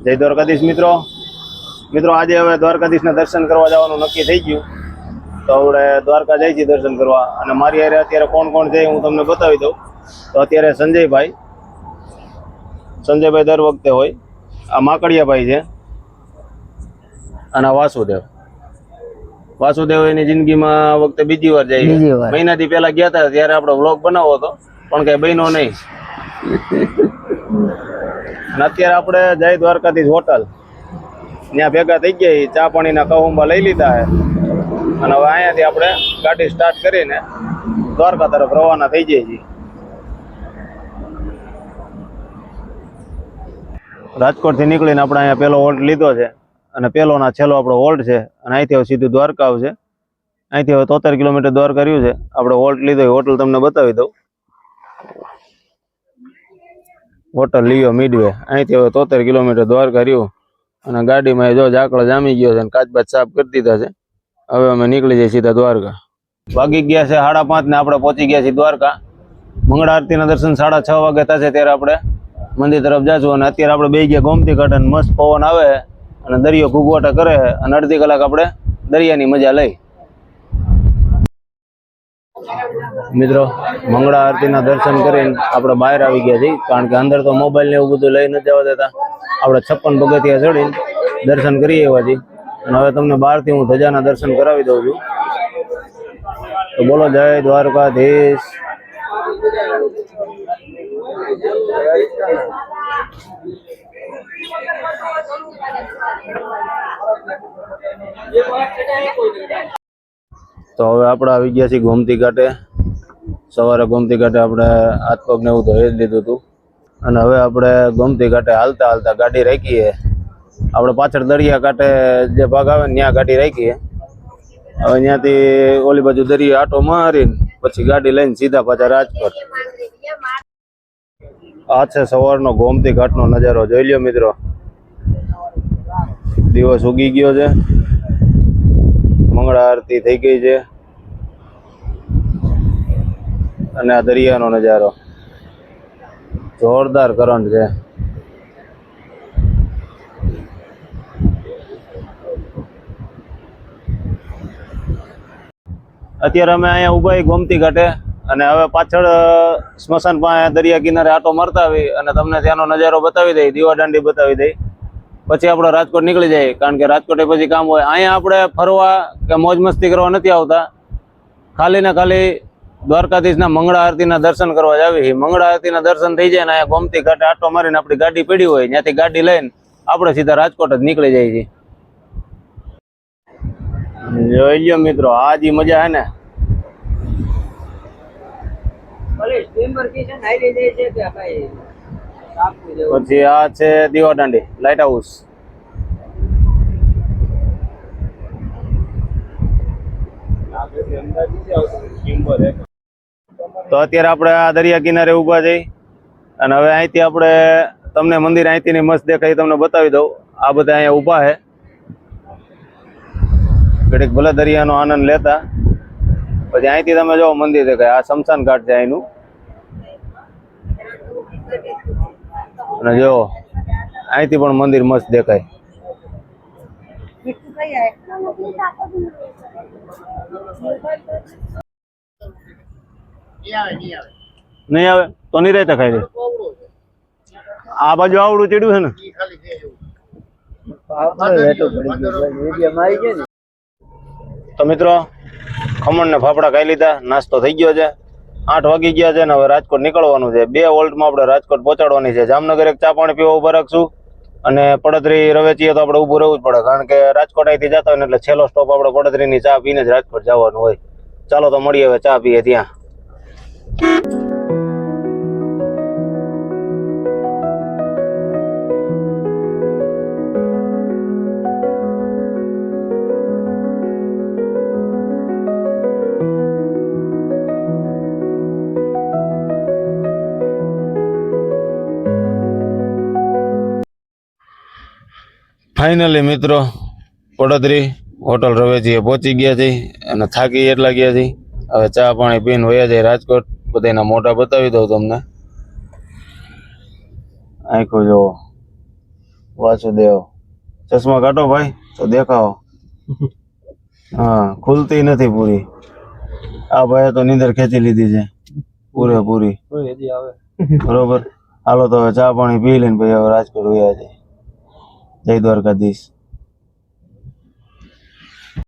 જય દ્વારકાધીશ મિત્રો. આજે હવે દ્વારકાધીશના દર્શન કરવા જવાનું નક્કી થઈ ગયું. તો આપણે દ્વારકા જઈ છીએ દર્શન કરવા. અને મારી હારે અત્યારે કોણ કોણ છે હું તમને બતાવી દઉં. તો અત્યારે સંજયભાઈ દર વખતે હોય. આ માકડિયાભાઈ છે અને વાસુદેવ એની જિંદગીમાં આ વખતે બીજી વાર જાય. મહિનાથી પહેલા ગયા હતા ત્યારે આપણો વ્લોગ બનાવો હતો પણ કઈ બન્યો નહીં. અને અત્યારે આપણે જય દ્વારકાધીશ હોટલ ત્યાં ભેગા થઈ ગયા. ચા પાણીના કહુંબા લઈ લીધા છે અને હવે અહીંયાથી આપણે ગાડી સ્ટાર્ટ કરીને દ્વારકા તરફ રવાના થઈ જઈએ છીએ. રાજકોટથી નીકળીને આપણે અહીંયા પહેલો હોલ્ટ લીધો છે અને પહેલો ના છેલ્લો આપણો હોલ્ટ છે. અને અહીંથી હવે સીધું દ્વારકા આવશે. અહીંથી હવે 73 કિલોમીટર દ્વારકા રહ્યું છે. આપણે હોલ્ટ લીધો હોટલ તમને બતાવી દઉં. હોટલ લિયો મિડવે. અહીંથી હવે 73 કિલોમીટર દ્વારકા રહ્યું. અને ગાડીમાં જો ઝાકળ જામી ગયો છે અને કાચબાચ સાફ કરી દીધા છે. હવે અમે નીકળી જઈએ સીધા દ્વારકા. વાગી ગયા છે 5:30 ને આપણે પહોંચી ગયા છીએ દ્વારકા. મંગળા આરતીના દર્શન 6:30 વાગે થશે ત્યારે આપણે મંદિર તરફ જાશું. અને અત્યારે આપણે બે ગયા ગોમતી ઘાટ અને મસ્ત પવન આવે અને દરિયો ઘૂઘવાટા કરે અને અડધી કલાક આપણે દરિયાની મજા લઈ. મિત્રો મંગળા આરતીના દર્શન કરીને આપણે બહાર આવી ગયા છીએ. કારણ કે અંદર તો મોબાઈલ ને એવું બધું લઈ નથી જવા દેતા. આપણે 56 પગથિયા ચડીને દર્શન કરીએ એવા છીએ. અને હવે તમને બહારથી હું ધજાના દર્શન કરાવી દઉં છું. તો બોલો જય દ્વારકાધીશ. તો હવે આપણે આવી ગયા છીએ ગોમતી ઘાટે. સવારે ગોમતી ઘાટે આપણે હાથ પગ ને એવું ધોઈ લીધું હતું. અને હવે આપણે ગોમતી ઘાટે હાલતા હાલતા ગાડી રાખીએ. આપણે પાછળ દરિયા કાંઠે જે ભાગ આવે ને ત્યાં ગાડી રાખીએ. હવે ત્યાંથી ઓલી બાજુ દરિયા આટો મારીને પછી ગાડી લઈને સીધા પાછા રાજકોટ. આ છે સવારનો ગોમતી ઘાટનો નજારો. જોઈ લ્યો મિત્રો, દિવસ ઉગી ગયો છે. મંગળા આરતી થઈ ગઈ છે અને આ દરિયાનો નજારો જોરદાર કરંટ છે. અત્યારે અમે અહીંયા ઉભા ગોમતી ઘાટે અને હવે પાછળ સ્મશાન પાસે દરિયા કિનારે આટો મારતા આવી અને તમને ત્યાંનો નજારો બતાવી દઈ, દીવાદાંડી બતાવી દઈ. પછી આપણે રાજકોટ નીકળી જાય. કારણ કે રાજકોટે પછી કામ હોય. અહીંયા આપણે ફરવા કે મોજ મસ્તી કરવા નથી આવતા. ખાલી ને ખાલી દ્વારકાધીશના મંગળા આરતીના દર્શન કરવા જ આવી. મંગળા આરતીના દર્શન થઈ જાય ને અહીંયા ગોમતી ઘાટે આટો મારીને આપણી ગાડી પડી હોય ત્યાંથી ગાડી લઈને આપણે સીધા રાજકોટ જ નીકળી જાય છે. જોઈ લ્યો મિત્રો, આ જ મજા હે ને. પછી આ છે દીવાદાંડી લાઇટ હાઉસ. તો અત્યારે આપણે આ દરિયા કિનારે ઉભા જઈ અને હવે અહીંથી આપણે તમને મંદિર અહીંથી મસ્ત દેખાય તમને બતાવી દઉં. આ બધા અહીંયા ઉભા છે. ઘડીક ભલે દરિયાનો આનંદ લેતા. પછી અહીંથી તમે જો મંદિર દેખાય. આ શમશાન ઘાટ છે અહીંનું. અને જો અહીંથી પણ મંદિર મસ્ત દેખાય. નહીં આવે તો નહીં રહેતા ખાઈ દે. આ બાજુ આવડું ચડ્યું છે ને. તો મિત્રો ખમણ ને ફાફડા ખાઈ લીધા. નાસ્તો થઈ ગયો છે. 8 વાગી ગયા છે ને હવે રાજકોટ નીકળવાનું છે. 2 વોલ્ટમાં આપણે રાજકોટ પહોંચાડવાની છે. જામનગર એક ચા પાણી પીવા ઉભા રાખશું અને પડતરી રવેચીએ તો આપણે ઊભું રહેવું જ પડે. કારણ કે રાજકોટ અહીંથી જતા હોય ને એટલે છેલ્લો સ્ટોપ આપણે પડતરીની ચા પીને જ રાજકોટ જવાનું હોય. ચાલો તો મળીએ હવે ચા પીએ ત્યાં. ફાઇનલી મિત્રો પડતરી હોટલ રવેચીએ પહોંચી ગયા છે અને થાકી એટલા ગયા છે. હવે ચા પાણી પીને વયા જાય રાજકોટ. બધાના મોઢા બતાવી દઉં તમને. આખો જો વાસુદેવ ચશ્મા કાઢો ભાઈ તો દેખાવો. હા ખુલતી નથી પૂરી. આ ભાઈએ તો નીંદર ખેંચી લીધી છે પૂરેપૂરી. બરોબર હાલો તો હવે ચા પાણી પી લઈને પછી હવે રાજકોટ વયા જાય. જય દ્વારકાધીશ.